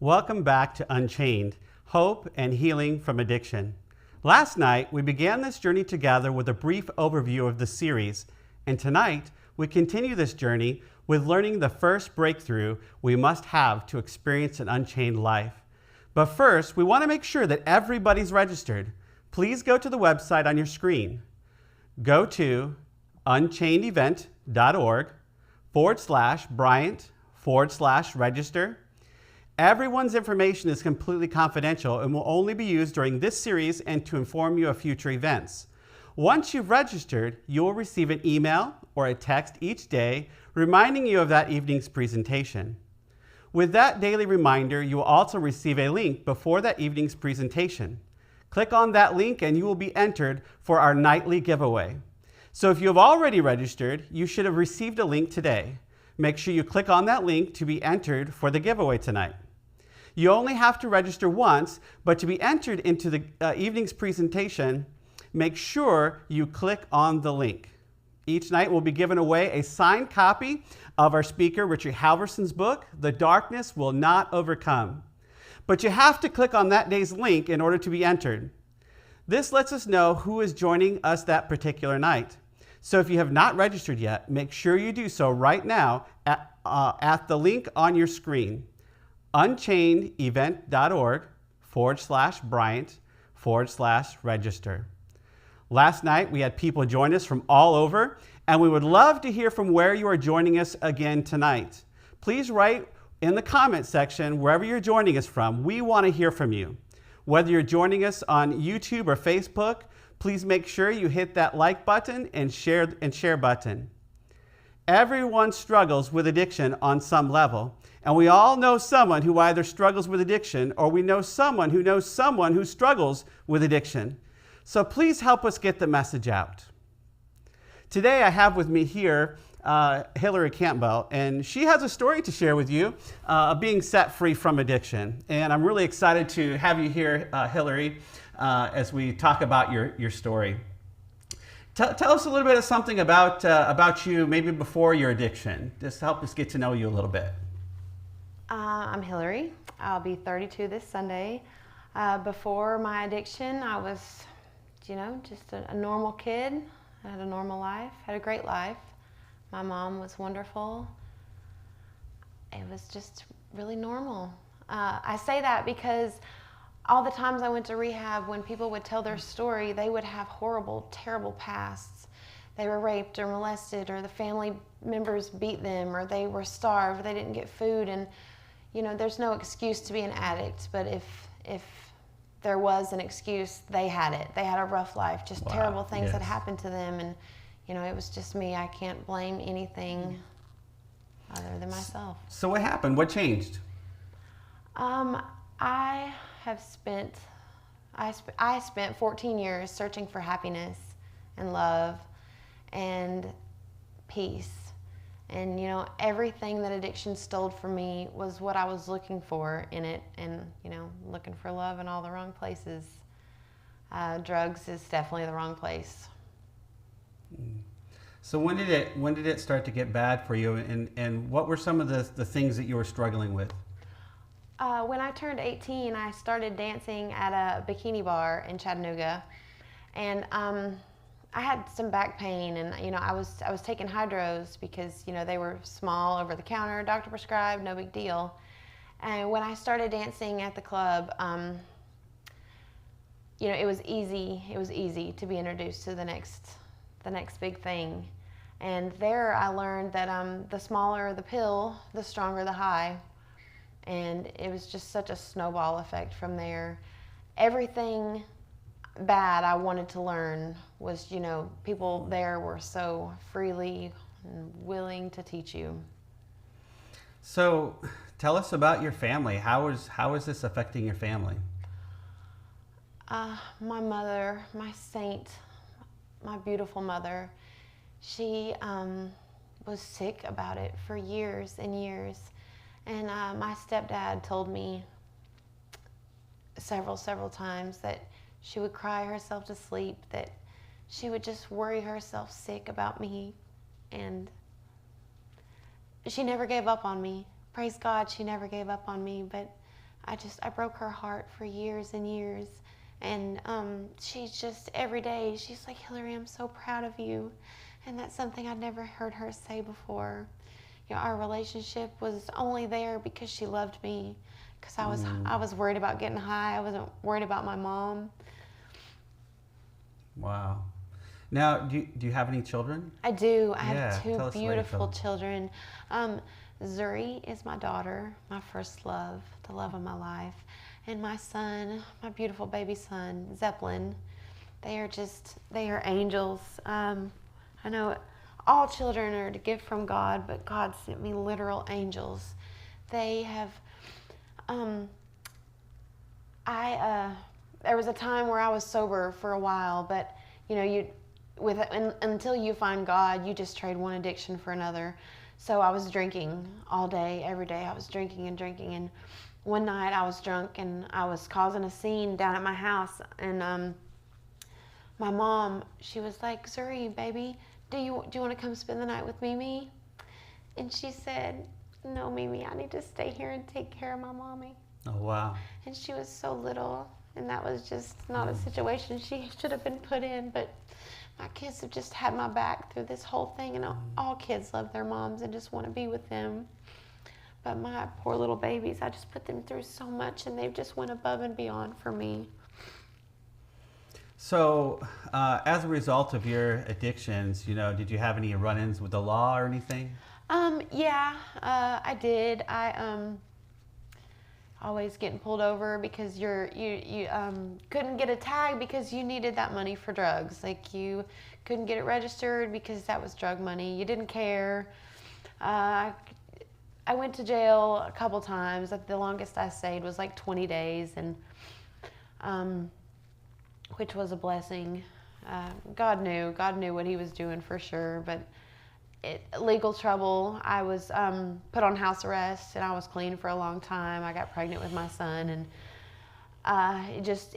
Welcome back to Unchained, Hope and Healing from Addiction. Last night, we began this journey together with a brief overview of the series, and tonight, we continue this journey with learning the first breakthrough we must have to experience an unchained life. But first, we want to make sure that everybody's registered. Please go to the website on your screen. Go to unchainedevent.org/Bryant/register. Everyone's information is completely confidential and will only be used during this series and to inform you of future events. Once you've registered, you will receive an email or a text each day reminding you of that evening's presentation. With that daily reminder, you will also receive a link before that evening's presentation. Click on that link and you will be entered for our nightly giveaway. So if you have already registered, you should have received a link today. Make sure you click on that link to be entered for the giveaway tonight. You only have to register once, but to be entered into the evening's presentation, make sure you click on the link. Each night we'll be giving away a signed copy of our speaker, Richie Halversen's book, The Darkness Will Not Overcome. But you have to click on that day's link in order to be entered. This lets us know who is joining us that particular night. So if you have not registered yet, make sure you do so right now at the link on your screen. unchainedevent.org/Bryant/register. Last night, we had people join us from all over, and we would love to hear from where you are joining us again tonight. Please write in the comment section wherever you're joining us from. We want to hear from you. Whether you're joining us on YouTube or Facebook, please make sure you hit that like button and share button. Everyone struggles with addiction on some level. And we all know someone who either struggles with addiction or we know someone who struggles with addiction. So please help us get the message out. Today I have with me here Hillary Campbell, and she has a story to share with you of being set free from addiction. And I'm really excited to have you here, Hillary, as we talk about your story. Tell us a little bit of something about you, maybe before your addiction. Just help us get to know you a little bit. I'm Hillary. I'll be 32 this Sunday. Before my addiction, I was, just a normal kid. I had a normal life, had a great life. My mom was wonderful. It was just really normal. I say that because all the times I went to rehab, when people would tell their story, they would have horrible, terrible pasts. They were raped or molested, or the family members beat them, or they were starved, or they didn't get food. And there's no excuse to be an addict, but if there was an excuse, they had it. They had a rough life, just terrible things had happened to them, and it was just me. I can't blame anything other than myself. So what happened? What changed? I spent 14 years searching for happiness and love and peace. And everything that addiction stole from me was what I was looking for in it, and looking for love in all the wrong places. Drugs is definitely the wrong place. So when did it start to get bad for you, and what were some of the things that you were struggling with? When I turned 18, I started dancing at a bikini bar in Chattanooga, and I had some back pain, and I was taking hydros because they were small, over the counter, doctor prescribed, no big deal. And when I started dancing at the club, it was easy to be introduced to the next big thing. And there I learned that the smaller the pill, the stronger the high. And it was just such a snowball effect from there. Everything bad I wanted to learn was, people there were so freely and willing to teach you. So tell us about your family. How is this affecting your family? My mother, my saint, my beautiful mother, she was sick about it for years and years. And my stepdad told me several times that she would cry herself to sleep, that she would just worry herself sick about me. And she never gave up on me. Praise God, she never gave up on me. But I broke her heart for years and years. And she's just, every day, she's like, Hillary, I'm so proud of you. And that's something I'd never heard her say before. You know, our relationship was only there because she loved me. Because I was worried about getting high. I wasn't worried about my mom. Wow. Now, do you have any children? I do. I Yeah, have tell two us about your beautiful children. Zuri is my daughter, my first love, the love of my life. And my son, my beautiful baby son, Zeppelin. They are angels. I know all children are a gift from God, but God sent me literal angels. They have, there was a time where I was sober for a while, but you know, until you find God, you just trade one addiction for another. So I was drinking all day, every day. I was drinking and drinking, and one night I was drunk and I was causing a scene down at my house, and my mom, she was like, Zuri, baby, do you want to come spend the night with Mimi? And she said, no, Mimi, I need to stay here and take care of my mommy. Oh, wow. And she was so little, and that was just not a situation she should have been put in, but my kids have just had my back through this whole thing, and all kids love their moms and just want to be with them. But my poor little babies, I just put them through so much, and they've just went above and beyond for me. So, as a result of your addictions, you know, did you have any run-ins with the law or anything? Yeah, I did. I always getting pulled over because you couldn't get a tag because you needed that money for drugs. Like, you couldn't get it registered because that was drug money. You didn't care. I went to jail a couple times. The longest I stayed was like 20 days, and which was a blessing. God knew what He was doing for sure. But legal trouble. I was put on house arrest, and I was clean for a long time. I got pregnant with my son, and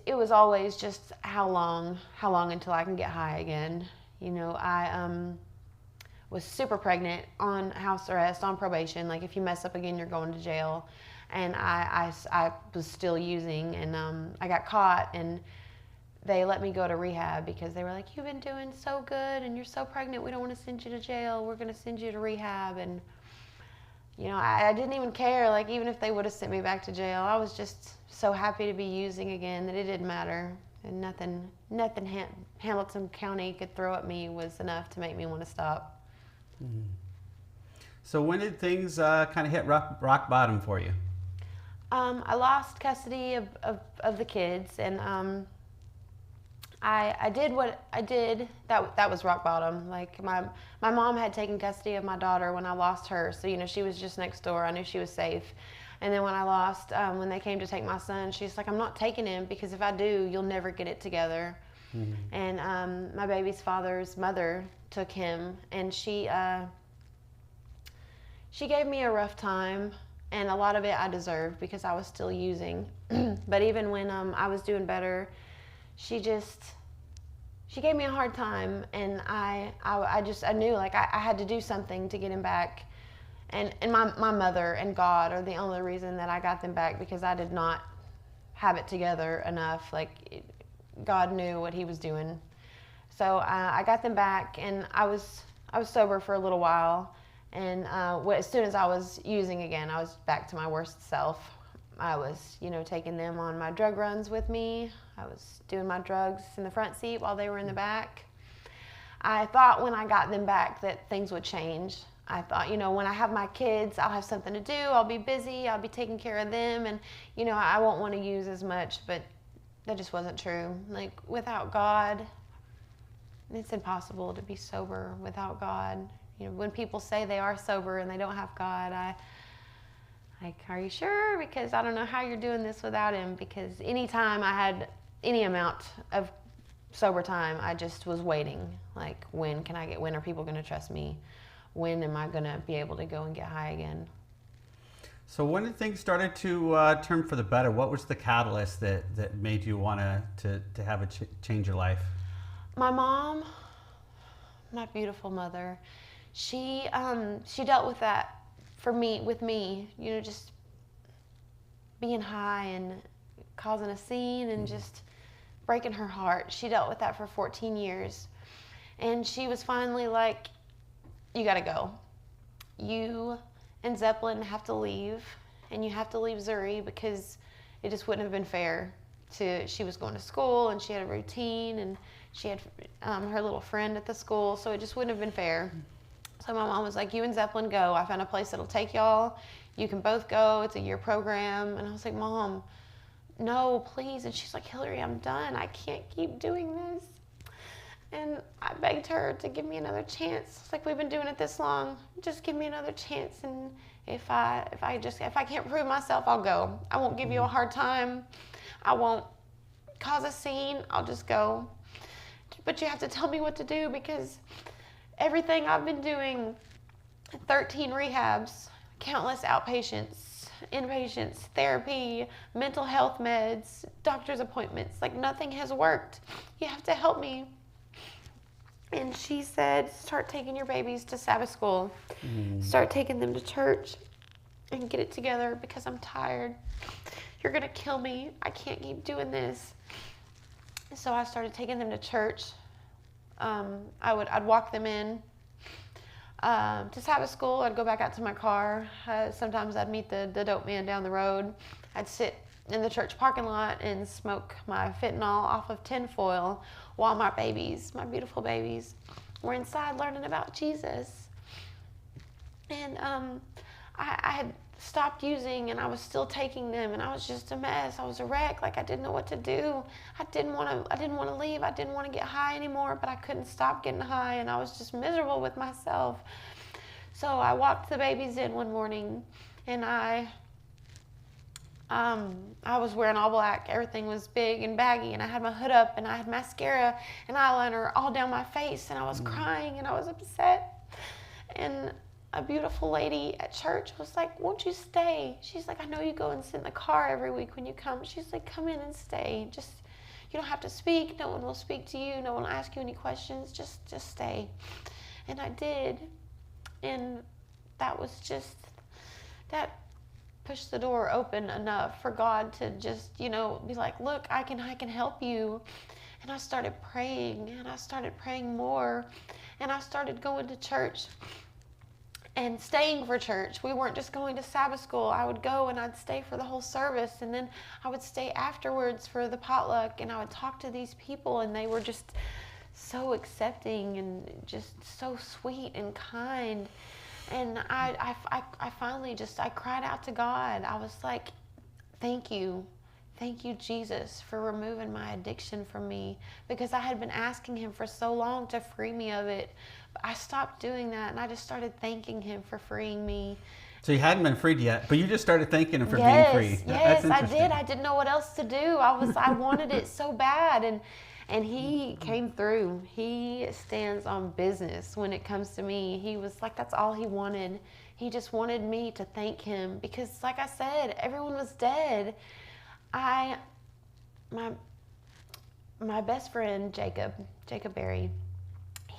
it was always just how long until I can get high again. You know, I was super pregnant on house arrest, on probation. Like, if you mess up again, you're going to jail. And I was still using, and I got caught, and they let me go to rehab because they were like, you've been doing so good and you're so pregnant, we don't want to send you to jail, we're going to send you to rehab. And you know, I didn't even care. Like, even if they would have sent me back to jail, I was just so happy to be using again that it didn't matter. And nothing Hamilton County could throw at me was enough to make me want to stop. So when did things kind of hit rock bottom for you? I lost custody of the kids, and I did what I did. That was rock bottom. Like, my mom had taken custody of my daughter when I lost her, so you know, she was just next door. I knew she was safe. And then when I lost, when they came to take my son, she's like, I'm not taking him because if I do, you'll never get it together. And my baby's father's mother took him, and she gave me a rough time, and a lot of it I deserved because I was still using. But even when I was doing better, she gave me a hard time, and I knew, like, I had to do something to get him back. And my mother and God are the only reason that I got them back, because I did not have it together enough. Like, God knew what He was doing. So I got them back, and I was sober for a little while. And as soon as I was using again, I was back to my worst self. I was, you know, taking them on my drug runs with me. I was doing my drugs in the front seat while they were in the back. I thought when I got them back that things would change. I thought, you know, when I have my kids, I'll have something to do. I'll be busy. I'll be taking care of them. And, you know, I won't want to use as much. But that just wasn't true. Like, without God, it's impossible to be sober without God. You know, when people say they are sober and they don't have God, are you sure? Because I don't know how you're doing this without Him. Because anytime I had any amount of sober time, I just was waiting. Like, when are people going to trust me? When am I going to be able to go and get high again? So when did things started to turn for the better? What was the catalyst that made you want to have a change your life? My mom, my beautiful mother, she dealt with that with me, you know, just being high and causing a scene and just breaking her heart. She dealt with that for 14 years. And she was finally like, you got to go. You and Zeppelin have to leave, and you have to leave Zuri because it just wouldn't have been fair. She was going to school, and she had a routine, and she had her little friend at the school, so it just wouldn't have been fair. So my mom was like, you and Zeppelin go. I found a place that'll take y'all. You can both go. It's a year program. And I was like, Mom, no, please. And she's like, Hillary, I'm done. I can't keep doing this. And I begged her to give me another chance. It's like, we've been doing it this long. Just give me another chance. And if I can't prove myself, I'll go. I won't give you a hard time. I won't cause a scene. I'll just go. But you have to tell me what to do, because everything I've been doing, 13 rehabs, countless outpatients, inpatients, therapy, mental health meds, doctor's appointments, like nothing has worked. You have to help me. And she said, start taking your babies to Sabbath school. Start taking them to church and get it together, because I'm tired. You're going to kill me. I can't keep doing this. So I started taking them to church. I'd walk them in to Sabbath school. I'd go back out to my car. Sometimes I'd meet the dope man down the road. I'd sit in the church parking lot and smoke my fentanyl off of tinfoil while my babies, my beautiful babies, were inside learning about Jesus. And I had stopped using, and I was still taking them, and I was just a mess. I was a wreck. Like, I didn't know what to do. I didn't want to leave. I didn't want to get high anymore, but I couldn't stop getting high, and I was just miserable with myself. So I walked the babies in one morning, and I was wearing all black. Everything was big and baggy, and I had my hood up, and I had mascara and eyeliner all down my face, and I was crying, and I was upset. And a beautiful lady at church was like, won't you stay? She's like, I know you go and sit in the car every week when you come. She's like, come in and stay. Just, you don't have to speak. No one will speak to you. No one will ask you any questions. Just stay. And I did. And that that pushed the door open enough for God to just, be like, look, I can help you. And I started praying, and I started praying more, and I started going to church and staying for church. We weren't just going to Sabbath school. I would go and I'd stay for the whole service, and then I would stay afterwards for the potluck, and I would talk to these people, and they were just so accepting and just so sweet and kind. And I finally I cried out to God. I was like, thank you, Jesus, for removing my addiction from me, because I had been asking him for so long to free me of it. I stopped doing that, and I just started thanking him for freeing me. So you hadn't been freed yet, but you just started thanking him for being free. Yes, I did. I didn't know what else to do. I wanted it so bad, and he came through. He stands on business when it comes to me. He was like, that's all he wanted. He just wanted me to thank him, because, like I said, everyone was dead. My best friend Jacob Berry,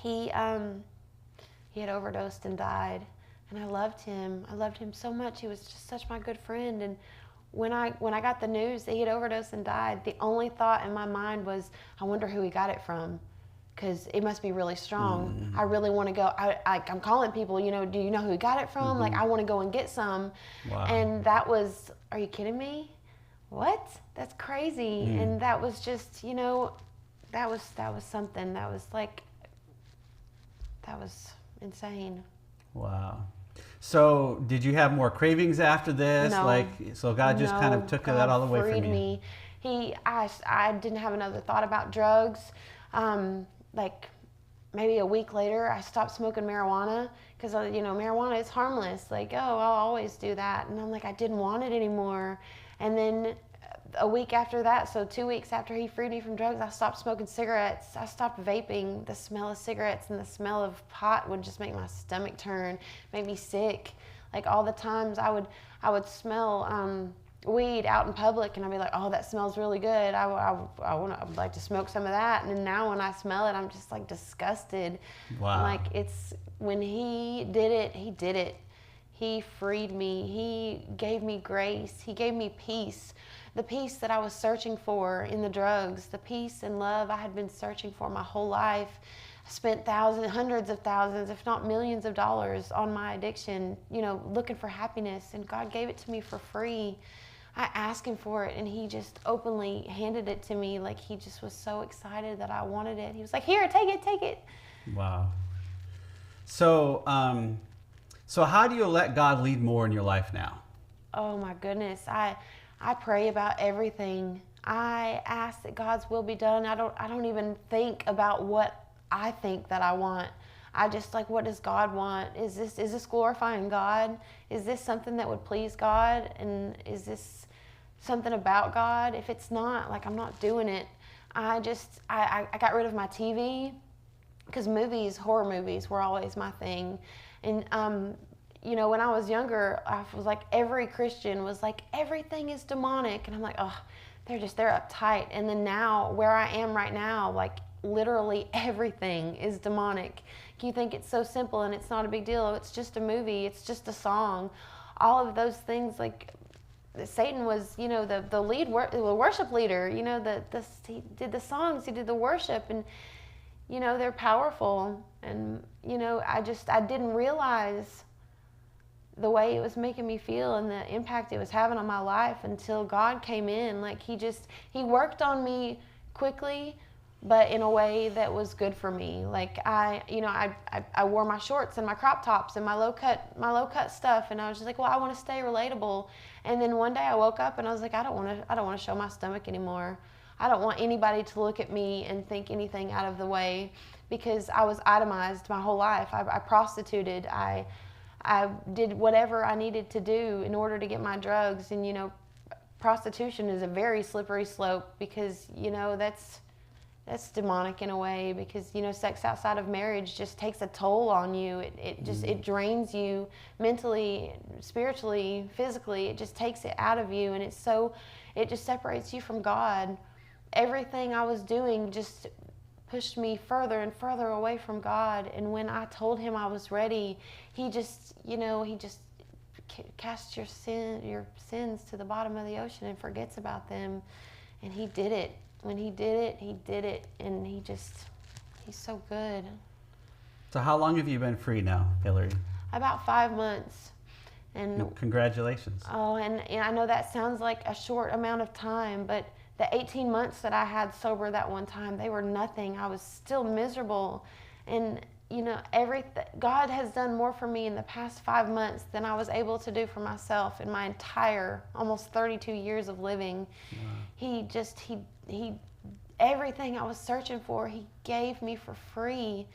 he had overdosed and died, and I loved him. I loved him so much. He was just such my good friend. And when I got the news that he had overdosed and died, the only thought in my mind was, I wonder who he got it from, because it must be really strong. I really want to go. I'm calling people, do you know who he got it from? Like, I want to go and get some. Wow. And that was, are you kidding me? What? That's crazy. And that was just, that was something that was like, that was insane. Wow. So did you have more cravings after this? No. So God just kind of took that all away from you? Me. I didn't have another thought about drugs. Maybe a week later, I stopped smoking marijuana, because, marijuana is harmless. Like, I'll always do that. And I'm like, I didn't want it anymore. And then a week after that, so 2 weeks after he freed me from drugs, I stopped smoking cigarettes. I stopped vaping. The smell of cigarettes and the smell of pot would just make my stomach turn, make me sick. Like, all the times I would smell weed out in public, and I'd be like, oh, that smells really good. I'd like to smoke some of that. And then now when I smell it, I'm just like disgusted. Wow. Like, it's, when he did it, he did it. He freed me. He gave me grace. He gave me peace. The peace that I was searching for in the drugs, the peace and love I had been searching for my whole life. I spent thousands, hundreds of thousands, if not millions of dollars on my addiction, looking for happiness, and God gave it to me for free. I asked him for it, and he just openly handed it to me. Like, he just was so excited that I wanted it. He was like, here, take it. Wow. So, so how do you let God lead more in your life now? Oh my goodness. I pray about everything. I ask that God's will be done. I don't even think about what I think that I want. I just what does God want? Is this glorifying God? Is this something that would please God? And is this something about God? If it's not, I'm not doing it. I got rid of my TV, because horror movies were always my thing. And when I was younger, I was every Christian was everything is demonic, and I'm oh, they're uptight. And then now, where I am right now, literally everything is demonic. You think it's so simple and it's not a big deal. It's just a movie. It's just a song. All of those things, Satan was, the lead worship leader. He did the songs, he did the worship, and they're powerful. And I didn't realize the way it was making me feel and the impact it was having on my life until God came in. He worked on me quickly, but in a way that was good for me. I wore my shorts and my crop tops and my low cut stuff, and I was just I want to stay relatable. And then one day I woke up and I was I don't want to show my stomach anymore. I don't want anybody to look at me and think anything out of the way, because I was itemized my whole life. I prostituted. I did whatever I needed to do in order to get my drugs. And prostitution is a very slippery slope, because that's demonic in a way, because sex outside of marriage just takes a toll on you. It drains you mentally, spiritually, physically. It just takes it out of you, and it just separates you from God. Everything I was doing just pushed me further and further away from God. And when I told him I was ready, he just casts your sins to the bottom of the ocean and forgets about them. And he did it. When he did it, and he's so good. So how long have you been free now, Hillary? About 5 months. And congratulations. Oh, and I know that sounds like a short amount of time, but the 18 months that I had sober that one time, they were nothing. I was still miserable. And God has done more for me in the past 5 months than I was able to do for myself in my entire almost 32 years of living. Wow. He everything I was searching for, he gave me for free.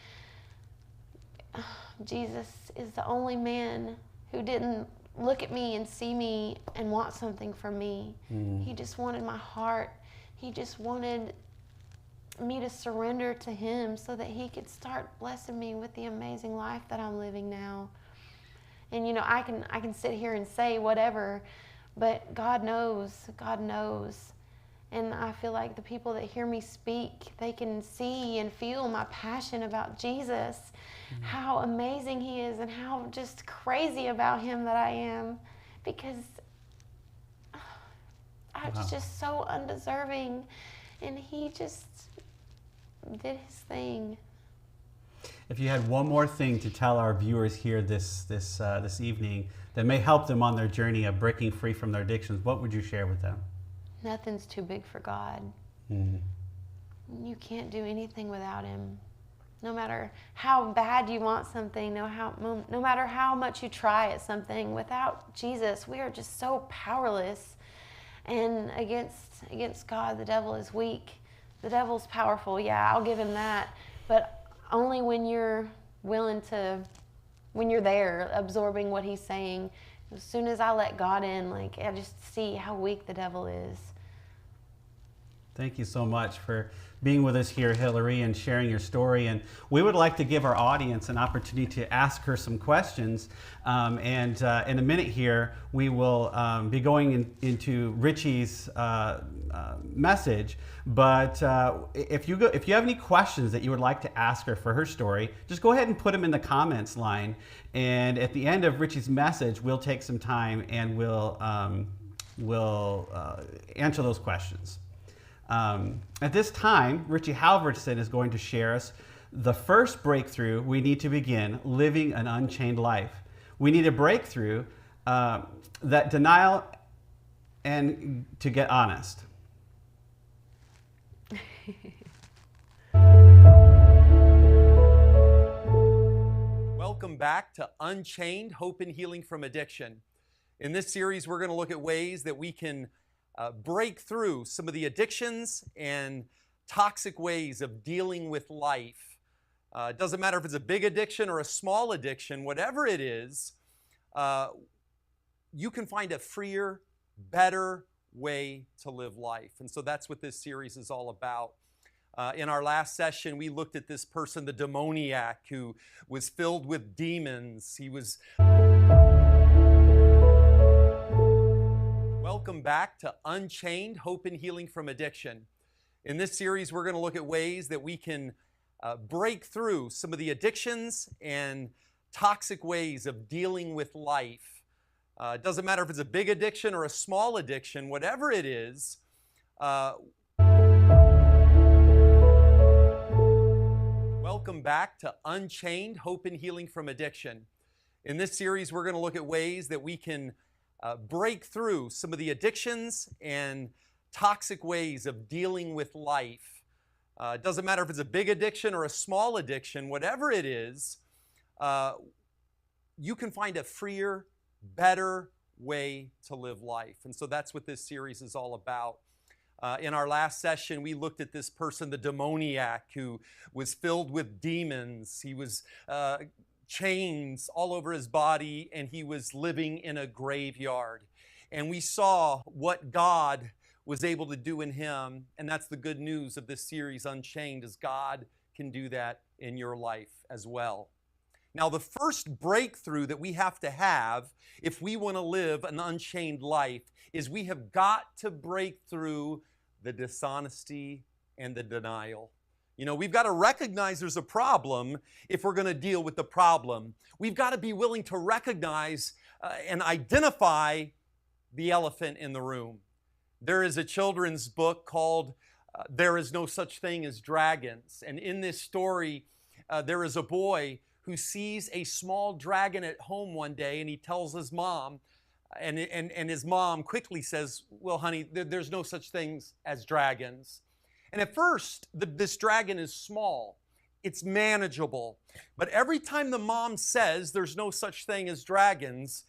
Jesus is the only man who didn't look at me and see me and want something from me. He just wanted my heart. He just wanted me to surrender to him so that he could start blessing me with the amazing life that I'm living now. And I can sit here and say whatever, but God knows. And I feel like the people that hear me speak, they can see and feel my passion about Jesus, how amazing he is, and how just crazy about him that I am, because I was just so undeserving, and he just did his thing. If you had one more thing to tell our viewers here this evening that may help them on their journey of breaking free from their addictions, what would you share with them? Nothing's too big for God. You can't do anything without him. No matter how bad you want something, no matter how much you try at something, without Jesus, we are just so powerless. And against God, the devil is weak. The devil's powerful, yeah, I'll give him that. But only when you're willing to, when you're there, absorbing what he's saying. As soon as I let God in, I just see how weak the devil is. Thank you so much for being with us here, Hillary, and sharing your story. And we would like to give our audience an opportunity to ask her some questions. In a minute here, we will be going into Richie's message. But if you have any questions that you would like to ask her for her story, just go ahead and put them in the comments line. And at the end of Richie's message, we'll take some time and we'll answer those questions. At this time, Richie Halversen is going to share us the first breakthrough we need to begin living an unchained life. We need a breakthrough that denial and to get honest. Welcome back to Unchained, Hope and Healing from Addiction. In this series, we're going to look at ways that we can break through some of the addictions and toxic ways of dealing with life. It doesn't matter if it's a big addiction or a small addiction, whatever it is, you can find a freer, better way to live life. And so that's what this series is all about. In our last session, we looked at this person, the demoniac, who was filled with demons. Welcome back to Unchained, Hope and Healing from Addiction. In this series, we're going to look at ways that we can break through some of the addictions and toxic ways of dealing with life. It doesn't matter if it's a big addiction or a small addiction, whatever it is, welcome back to Unchained, Hope and Healing from Addiction. In this series, we're going to look at ways that we can break through some of the addictions and toxic ways of dealing with life. It doesn't matter if it's a big addiction or a small addiction, whatever it is, you can find a freer, better way to live life. And so that's what this series is all about. In our last session, we looked at this person, the demoniac, who was filled with demons. He was chains all over his body, and he was living in a graveyard. And we saw what God was able to do in him, and that's the good news of this series, Unchained, is God can do that in your life as well. Now, the first breakthrough that we have to have if we want to live an unchained life is we have got to break through the dishonesty and the denial. You know, we've got to recognize there's a problem if we're going to deal with the problem. We've got to be willing to recognize and identify the elephant in the room. There is a children's book called There Is No Such Thing as Dragons. And in this story, there is a boy who sees a small dragon at home one day, and he tells his mom, and his mom quickly says, well, honey, there's no such things as dragons. And at first, this dragon is small. It's manageable. But every time the mom says there's no such thing as dragons,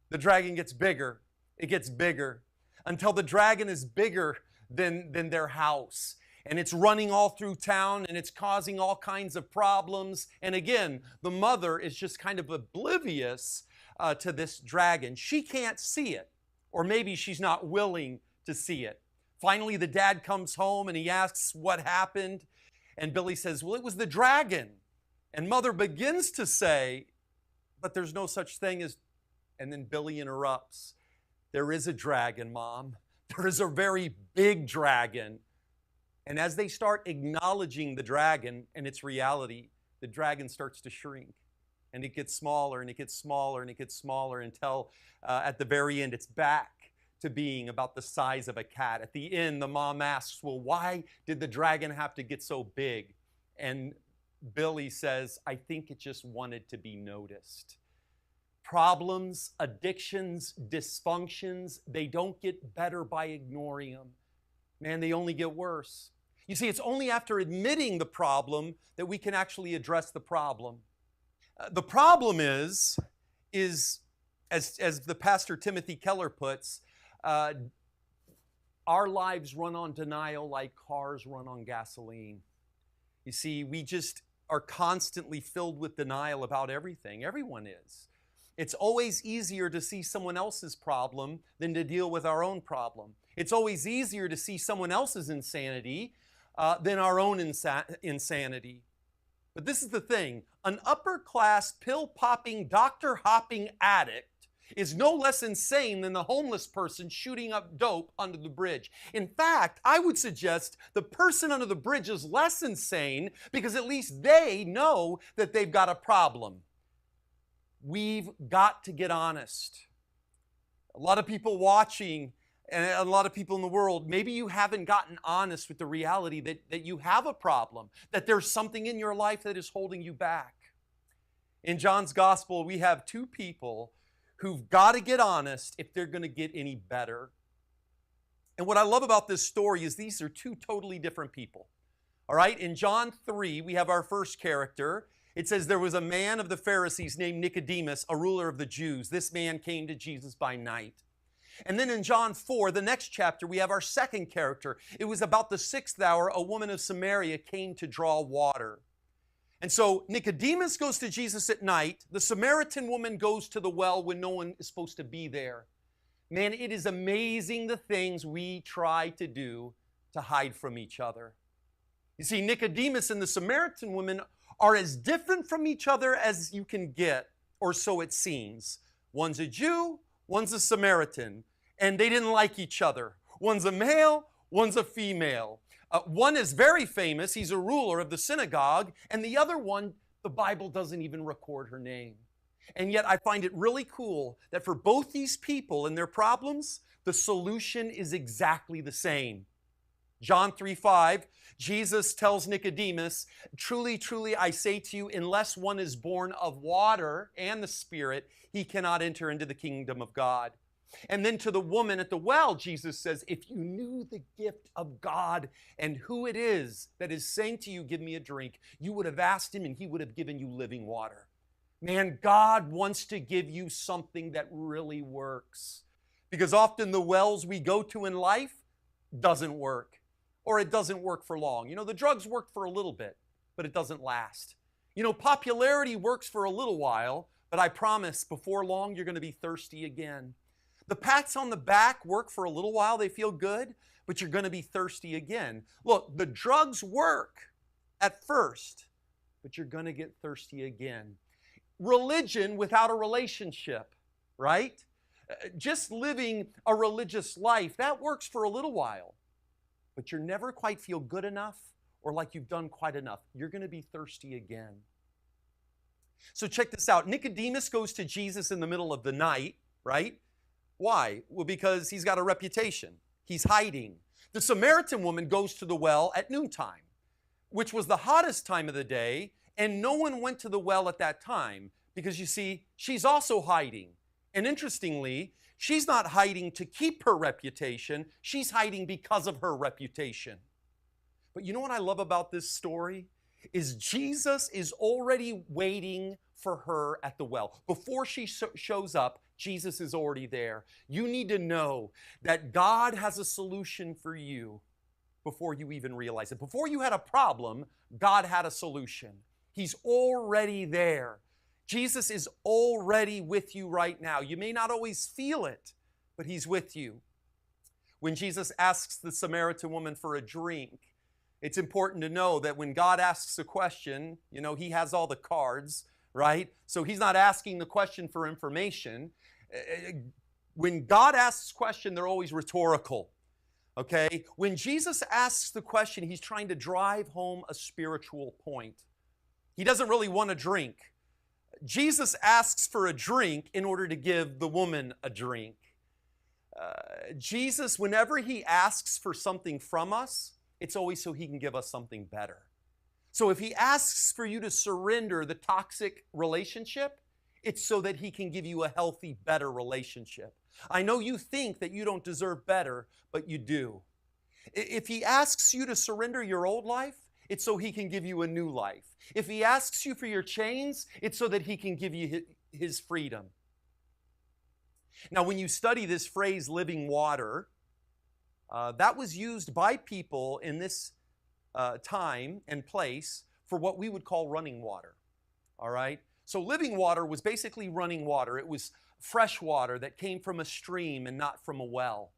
the dragon gets bigger. It gets bigger until the dragon is bigger than their house. And it's running all through town, and it's causing all kinds of problems. And again, the mother is just kind of oblivious to this dragon. She can't see it, or maybe she's not willing to see it. Finally, the dad comes home and he asks what happened. And Billy says, well, it was the dragon. And mother begins to say, but there's no such thing as, and then Billy interrupts. There is a dragon, Mom. There is a very big dragon. And as they start acknowledging the dragon and its reality, the dragon starts to shrink. And it gets smaller and it gets smaller and it gets smaller until at the very end it's back to being about the size of a cat. At the end, the mom asks, well, why did the dragon have to get so big? And Billy says, I think it just wanted to be noticed. Problems, addictions, dysfunctions, they don't get better by ignoring them. Man, they only get worse. You see, it's only after admitting the problem that we can actually address the problem. The problem is as the pastor Timothy Keller puts, our lives run on denial like cars run on gasoline. You see, we just are constantly filled with denial about everything. Everyone is. It's always easier to see someone else's problem than to deal with our own problem. It's always easier to see someone else's insanity than our own insanity. But this is the thing. An upper-class, pill-popping, doctor-hopping addict is no less insane than the homeless person shooting up dope under the bridge. In fact, I would suggest the person under the bridge is less insane because at least they know that they've got a problem. We've got to get honest. A lot of people watching and a lot of people in the world, maybe you haven't gotten honest with the reality that you have a problem, that there's something in your life that is holding you back. In John's gospel, we have two people who've got to get honest if they're going to get any better. And what I love about this story is these are two totally different people. All right, in John 3, we have our first character. It says there was a man of the Pharisees named Nicodemus, a ruler of the Jews. This man came to Jesus by night. And then in John 4, the next chapter, we have our second character. It was about the 6th hour, a woman of Samaria came to draw water. And so Nicodemus goes to Jesus at night. The Samaritan woman goes to the well when no one is supposed to be there. Man, it is amazing the things we try to do to hide from each other. You see, Nicodemus and the Samaritan woman are as different from each other as you can get, or so it seems. One's a Jew, one's a Samaritan, and they didn't like each other. One's a male, one's a female. One is very famous, he's a ruler of the synagogue, and the other one, the Bible doesn't even record her name. And yet I find it really cool that for both these people and their problems, the solution is exactly the same. John 3:5, Jesus tells Nicodemus, "Truly, truly, I say to you, unless one is born of water and the Spirit, he cannot enter into the kingdom of God." And then to the woman at the well, Jesus says, "If you knew the gift of God and who it is that is saying to you, 'Give me a drink,' you would have asked him and he would have given you living water." Man, God wants to give you something that really works. Because often the wells we go to in life doesn't work. Or it doesn't work for long. You know, the drugs work for a little bit, but it doesn't last. You know, popularity works for a little while, but I promise before long you're going to be thirsty again. The pats on the back work for a little while, they feel good, but you're going to be thirsty again. Look, the drugs work at first, but you're going to get thirsty again. Religion without a relationship, right? Just living a religious life, that works for a little while, but you never quite feel good enough or like you've done quite enough. You're going to be thirsty again. So check this out. Nicodemus goes to Jesus in the middle of the night, right? Why? Well, because he's got a reputation. He's hiding. The Samaritan woman goes to the well at noontime, which was the hottest time of the day, and no one went to the well at that time because, you see, she's also hiding. And interestingly, she's not hiding to keep her reputation. She's hiding because of her reputation. But you know what I love about this story? Is Jesus is already waiting for her at the well. Before she shows up, Jesus is already there. You need to know that God has a solution for you before you even realize it. Before you had a problem, God had a solution. He's already there. Jesus is already with you right now. You may not always feel it, but he's with you. When Jesus asks the Samaritan woman for a drink, it's important to know that when God asks a question, you know, he has all the cards, right? So he's not asking the question for information. When God asks a question, they're always rhetorical, okay? When Jesus asks the question, he's trying to drive home a spiritual point. He doesn't really want a drink. Jesus asks for a drink in order to give the woman a drink. Jesus, whenever he asks for something from us, it's always so he can give us something better. So if he asks for you to surrender the toxic relationship, it's so that he can give you a healthy, better relationship. I know you think that you don't deserve better, but you do. If he asks you to surrender your old life, it's so he can give you a new life. If he asks you for your chains, it's so that he can give you his freedom. Now, when you study this phrase, living water, that was used by people in this time and place for what we would call running water, all right? So living water was basically running water. It was fresh water that came from a stream and not from a well.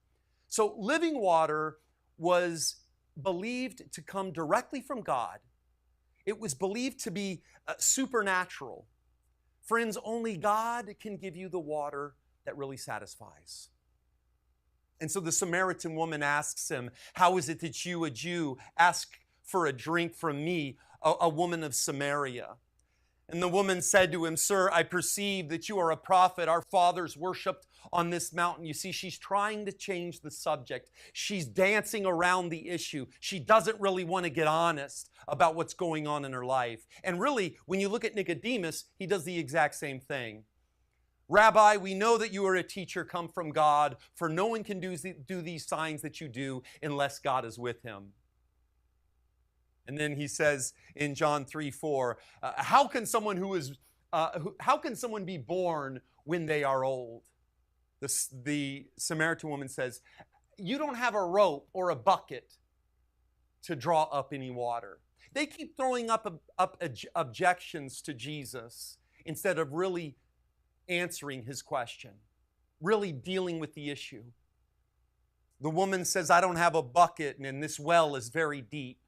So living water was believed to come directly from God. It was believed to be supernatural. Friends, only God can give you the water that really satisfies. And so the Samaritan woman asks him, how is it that you, a Jew, ask for a drink from me, a woman of Samaria? And the woman said to him, Sir, I perceive that you are a prophet. Our fathers worshiped on this mountain. You see, she's trying to change the subject. She's dancing around the issue. She doesn't really want to get honest about what's going on in her life. And really, when you look at Nicodemus, he does the exact same thing. Rabbi, we know that you are a teacher come from God, for no one can do these signs that you do unless God is with him. And then he says in John 3:4, how can someone be born when they are old? The Samaritan woman says, you don't have a rope or a bucket to draw up any water. They keep throwing up objections to Jesus instead of really answering his question, really dealing with the issue. The woman says, I don't have a bucket, and this well is very deep.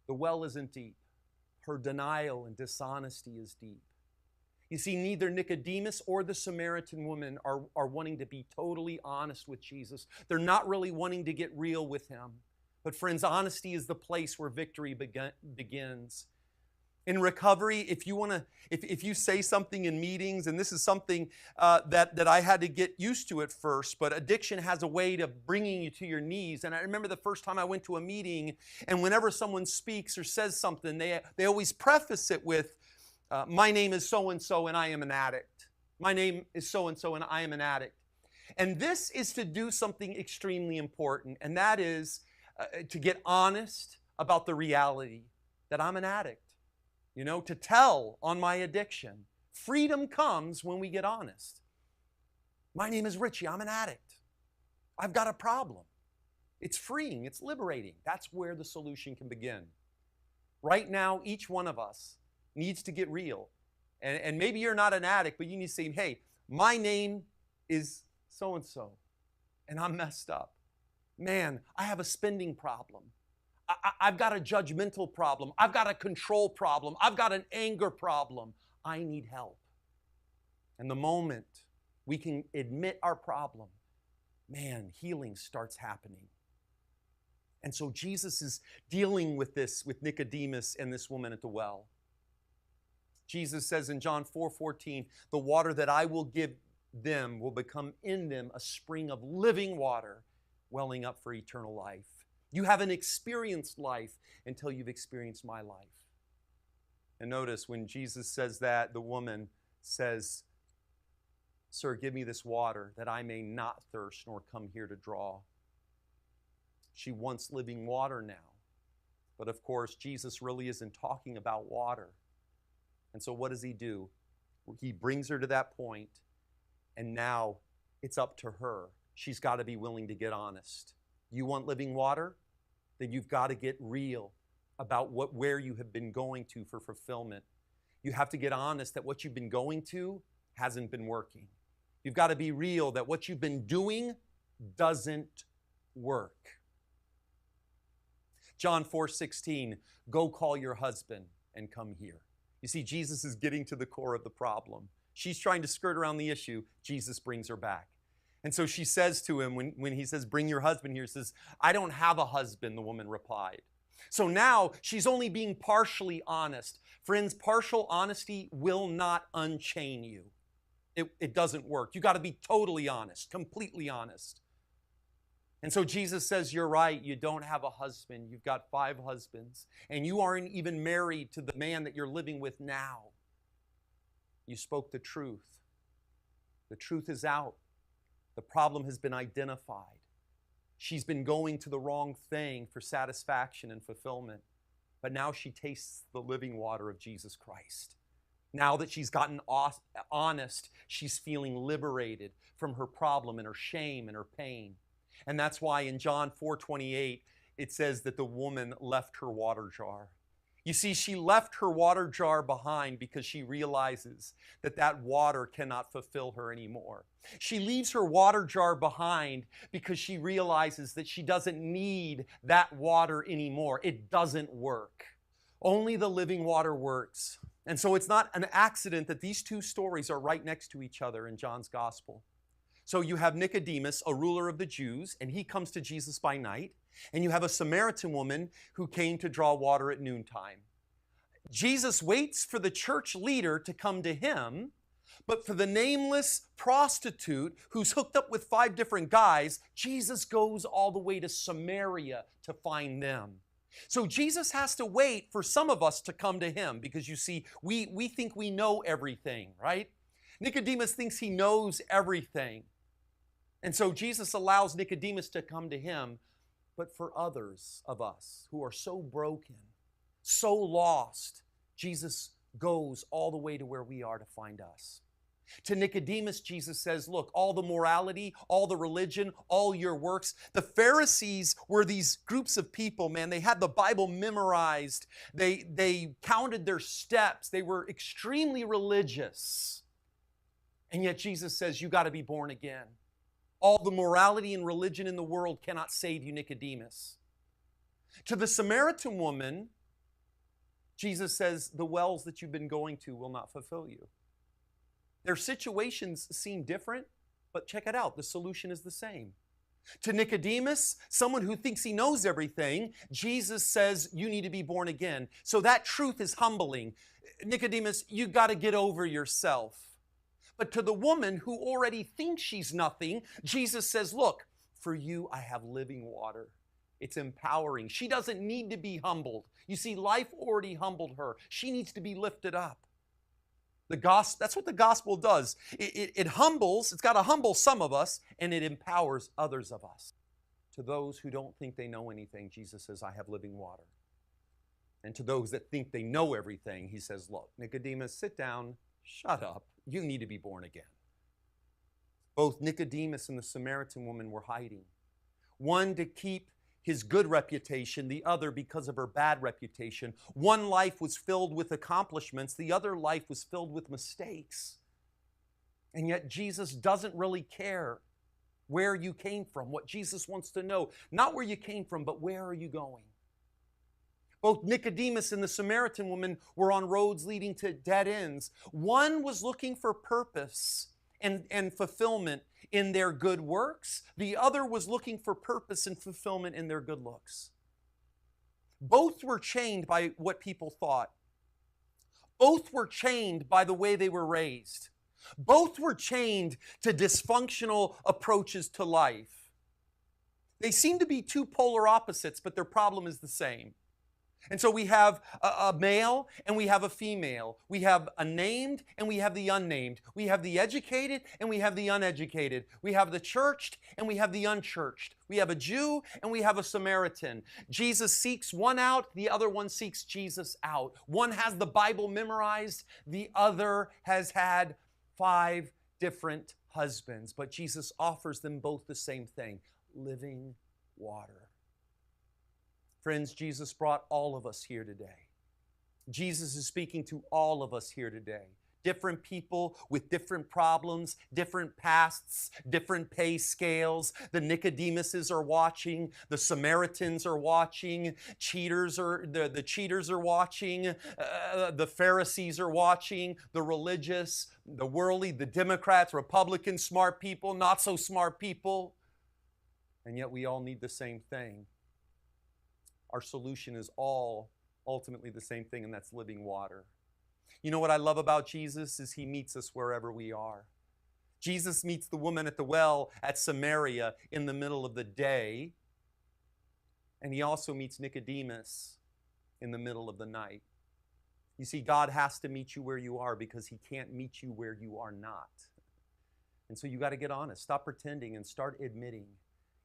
The well isn't deep. Her denial and dishonesty is deep. You see, neither Nicodemus or the Samaritan woman are wanting to be totally honest with Jesus. They're not really wanting to get real with him. But friends, honesty is the place where victory begins. In recovery, if you say something in meetings, and this is something that I had to get used to at first, but addiction has a way of bringing you to your knees. And I remember the first time I went to a meeting, and whenever someone speaks or says something, they always preface it with, my name is so-and-so and I am an addict. My name is so-and-so and I am an addict. And this is to do something extremely important, and that is to get honest about the reality that I'm an addict. You know, to tell on my addiction. Freedom comes when we get honest. My name is Richie. I'm an addict. I've got a problem. It's freeing. It's liberating. That's where the solution can begin. Right now, each one of us needs to get real. And maybe you're not an addict, but you need to say, hey, my name is so-and-so, and I'm messed up. Man, I have a spending problem. I've got a judgmental problem. I've got a control problem. I've got an anger problem. I need help. And the moment we can admit our problem, man, healing starts happening. And so Jesus is dealing with this with Nicodemus and this woman at the well. Jesus says in John 4:14, the water that I will give them will become in them a spring of living water welling up for eternal life. You haven't experienced life until you've experienced my life. And notice when Jesus says that, the woman says, Sir, give me this water that I may not thirst nor come here to draw. She wants living water now. But of course, Jesus really isn't talking about water. And so what does he do? He brings her to that point, and now it's up to her. She's got to be willing to get honest. You want living water? Then you've got to get real about where you have been going to for fulfillment. You have to get honest that what you've been going to hasn't been working. You've got to be real that what you've been doing doesn't work. John 4:16, go call your husband and come here. You see, Jesus is getting to the core of the problem. She's trying to skirt around the issue. Jesus brings her back. And so she says to him, when he says, bring your husband here, says, I don't have a husband, the woman replied. So now she's only being partially honest. Friends, partial honesty will not unchain you. It doesn't work. You got to be totally honest, completely honest. And so Jesus says, you're right, you don't have a husband. You've got 5 husbands, and you aren't even married to the man that you're living with now. You spoke the truth. The truth is out. The problem has been identified. She's been going to the wrong thing for satisfaction and fulfillment. But now she tastes the living water of Jesus Christ. Now that she's gotten honest, she's feeling liberated from her problem and her shame and her pain. And that's why in John 4:28, it says that the woman left her water jar. You see, she left her water jar behind because she realizes that that water cannot fulfill her anymore. She leaves her water jar behind because she realizes that she doesn't need that water anymore. It doesn't work. Only the living water works. And so it's not an accident that these two stories are right next to each other in John's gospel. So you have Nicodemus, a ruler of the Jews, and he comes to Jesus by night. And you have a Samaritan woman who came to draw water at noontime. Jesus waits for the church leader to come to him, but for the nameless prostitute who's hooked up with 5 different guys, Jesus goes all the way to Samaria to find them. So Jesus has to wait for some of us to come to him because you see, we think we know everything, right? Nicodemus thinks he knows everything. And so Jesus allows Nicodemus to come to him. But for others of us who are so broken, so lost, Jesus goes all the way to where we are to find us. To Nicodemus, Jesus says, look, all the morality, all the religion, all your works. The Pharisees were these groups of people, man. They had the Bible memorized. They counted their steps. They were extremely religious. And yet Jesus says, you got to be born again. All the morality and religion in the world cannot save you, Nicodemus. To the Samaritan woman, Jesus says, the wells that you've been going to will not fulfill you. Their situations seem different, but check it out. The solution is the same. To Nicodemus, someone who thinks he knows everything, Jesus says, you need to be born again. So that truth is humbling. Nicodemus, you got to get over yourself. But to the woman who already thinks she's nothing, Jesus says, look, for you I have living water. It's empowering. She doesn't need to be humbled. You see, life already humbled her. She needs to be lifted up. That's what the gospel does. It humbles, it's got to humble some of us, and it empowers others of us. To those who don't think they know anything, Jesus says, I have living water. And to those that think they know everything, he says, look, Nicodemus, sit down, shut up. You need to be born again. Both Nicodemus and the Samaritan woman were hiding. One to keep his good reputation, the other because of her bad reputation. One life was filled with accomplishments, the other life was filled with mistakes. And yet Jesus doesn't really care where you came from. What Jesus wants to know, not where you came from, but where are you going? Both Nicodemus and the Samaritan woman were on roads leading to dead ends. One was looking for purpose and fulfillment in their good works. The other was looking for purpose and fulfillment in their good looks. Both were chained by what people thought. Both were chained by the way they were raised. Both were chained to dysfunctional approaches to life. They seem to be two polar opposites, but their problem is the same. And so we have a male and we have a female. We have a named and we have the unnamed. We have the educated and we have the uneducated. We have the churched and we have the unchurched. We have a Jew and we have a Samaritan. Jesus seeks one out, the other one seeks Jesus out. One has the Bible memorized, the other has had 5 different husbands. But Jesus offers them both the same thing, living water. Friends, Jesus brought all of us here today. Jesus is speaking to all of us here today. Different people with different problems, different pasts, different pay scales. The Nicodemuses are watching. The Samaritans are watching. The cheaters are watching. The Pharisees are watching. The religious, the worldly, the Democrats, Republicans, smart people, not so smart people. And yet we all need the same thing. Our solution is all ultimately the same thing, and that's living water. You know what I love about Jesus is he meets us wherever we are. Jesus meets the woman at the well at Samaria in the middle of the day, and he also meets Nicodemus in the middle of the night. You see, God has to meet you where you are because he can't meet you where you are not. And so you got to get honest. Stop pretending and start admitting.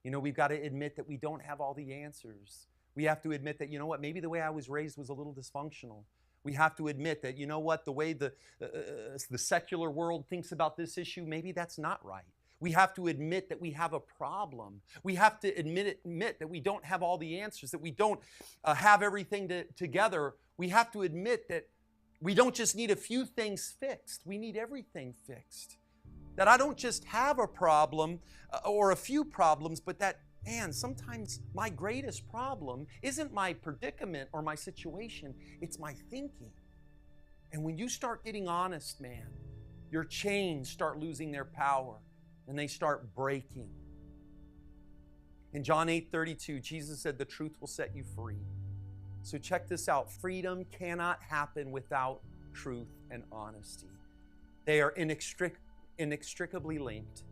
You know, we've got to admit that we don't have all the answers. We have to admit that, you know what, maybe the way I was raised was a little dysfunctional. We have to admit that, you know what, the way the secular world thinks about this issue, maybe that's not right. We have to admit that we have a problem. We have to admit that we don't have all the answers, that we don't have everything together. We have to admit that we don't just need a few things fixed. We need everything fixed. That I don't just have a problem or a few problems, but that, man, sometimes my greatest problem isn't my predicament or my situation. It's my thinking. And when you start getting honest, man, your chains start losing their power and they start breaking. In John 8:32, Jesus said, the truth will set you free. So check this out. Freedom cannot happen without truth and honesty. They are inextricably linked.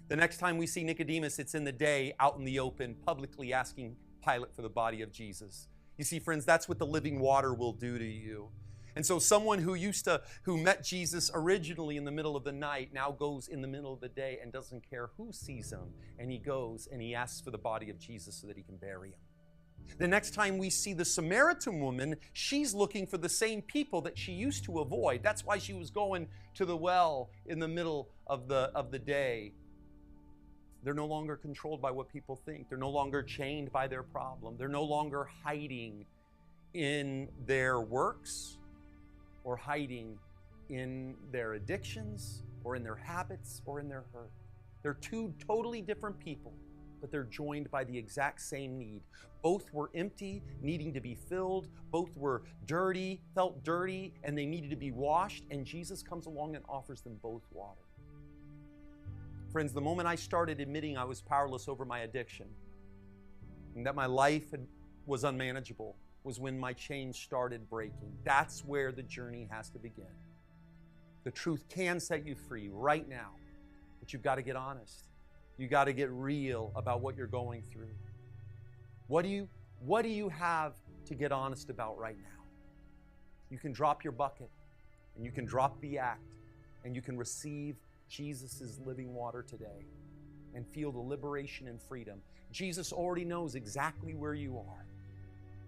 The next time we see Nicodemus, it's in the day, out in the open, publicly asking Pilate for the body of Jesus. You see, friends, that's what the living water will do to you. And so someone who met Jesus originally in the middle of the night now goes in the middle of the day and doesn't care who sees him. And he goes and he asks for the body of Jesus so that he can bury him. The next time we see the Samaritan woman, she's looking for the same people that she used to avoid. That's why she was going to the well in the middle of the day. They're no longer controlled by what people think. They're no longer chained by their problem. They're no longer hiding in their works or hiding in their addictions or in their habits or in their hurt. They're two totally different people, but they're joined by the exact same need. Both were empty, needing to be filled. Both were dirty, felt dirty, and they needed to be washed. And Jesus comes along and offers them both water. Friends, the moment I started admitting I was powerless over my addiction and that my life was unmanageable was when my chains started breaking. That's where the journey has to begin. The truth can set you free right now, but you've got to get honest. You got to get real about what you're going through. What do you have to get honest about right now? You can drop your bucket and you can drop the act and you can receive Jesus' living water today and feel the liberation and freedom. Jesus already knows exactly where you are.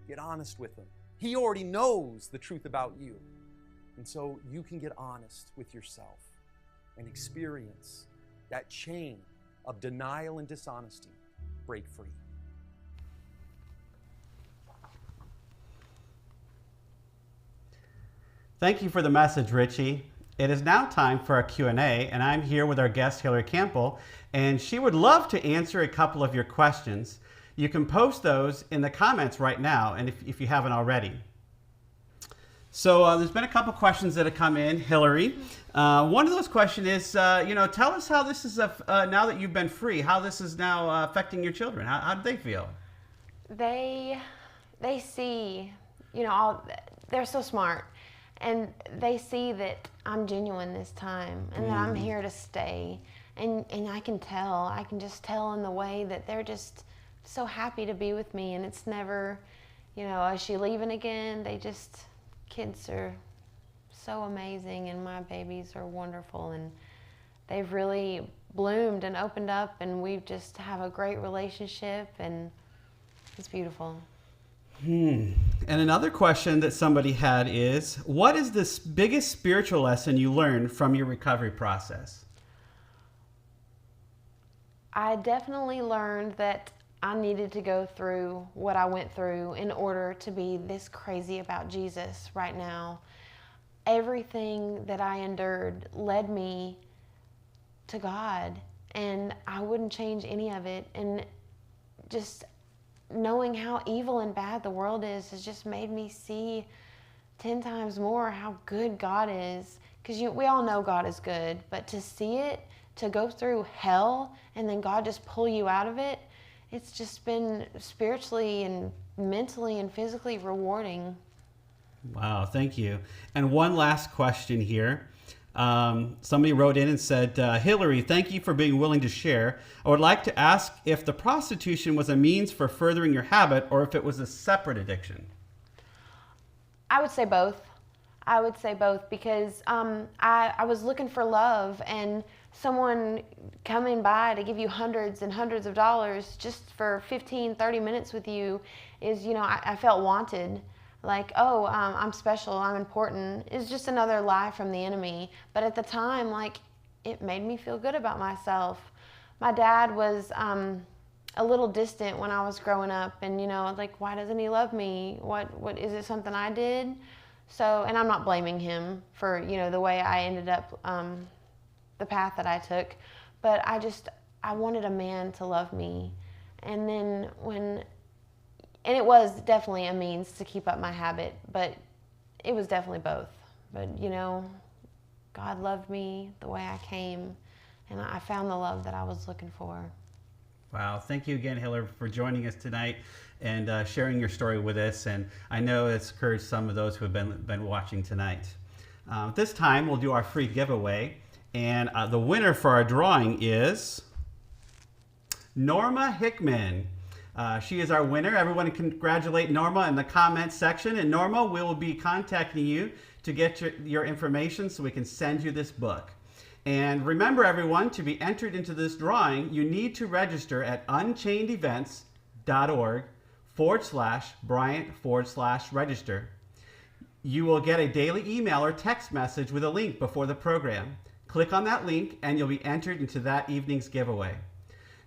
Get honest with him. He already knows the truth about you. And so you can get honest with yourself and experience that chain of denial and dishonesty break free. Thank you for the message, Richie. It is now time for our Q&A, and I'm here with our guest, Hillary Campbell, and she would love to answer a couple of your questions. You can post those in the comments right now, and if you haven't already. So there's been a couple questions that have come in, Hillary. One of those questions is, tell us how this is, now that you've been free, how this is now affecting your children. How do they feel? They see, they're so smart. And they see that I'm genuine this time and that I'm here to stay. And I can just tell in the way that they're just so happy to be with me. And it's never, is she leaving again? Kids are so amazing and my babies are wonderful. And they've really bloomed and opened up and we just have a great relationship and it's beautiful. And another question that somebody had is, what is the biggest spiritual lesson you learned from your recovery process? I definitely learned that I needed to go through what I went through in order to be this crazy about Jesus right now. Everything that I endured led me to God, and I wouldn't change any of it. And just knowing how evil and bad the world is has just made me see 10 times more how good God is. Because we all know God is good, but to see it, to go through hell and then God just pull you out of it, it's just been spiritually and mentally and physically rewarding. Wow, thank you. And one last question here. Somebody wrote in and said, Hillary, thank you for being willing to share. I would like to ask if the prostitution was a means for furthering your habit or if it was a separate addiction. I would say both. Because I was looking for love, and someone coming by to give you hundreds and hundreds of dollars just for 15, 30 minutes with you is, I felt wanted. Like, I'm special, I'm important. It's just another lie from the enemy. But at the time, it made me feel good about myself. My dad was a little distant when I was growing up, and like, why doesn't he love me? What is it, something I did? So, and I'm not blaming him for the way I ended up, the path that I took, but I wanted a man to love me. And then and it was definitely a means to keep up my habit, but it was definitely both. But God loved me the way I came, and I found the love that I was looking for. Wow. Thank you again, Hillary, for joining us tonight and sharing your story with us. And I know it's encouraged some of those who have been watching tonight. This time, we'll do our free giveaway. And the winner for our drawing is Norma Hickman. She is our winner. Everyone congratulate Norma in the comments section. And Norma, we will be contacting you to get your information so we can send you this book. And remember, everyone, to be entered into this drawing, you need to register at unchainedevents.org/Bryant/register. You will get a daily email or text message with a link before the program. Click on that link and you'll be entered into that evening's giveaway.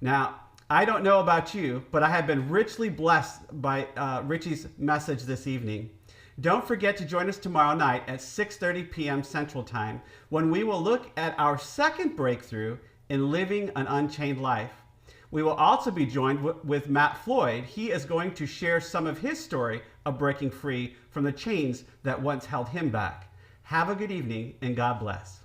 Now, I don't know about you, but I have been richly blessed by Richie's message this evening. Don't forget to join us tomorrow night at 6:30 p.m. Central Time when we will look at our second breakthrough in living an unchained life. We will also be joined with Matt Floyd. He is going to share some of his story of breaking free from the chains that once held him back. Have a good evening and God bless.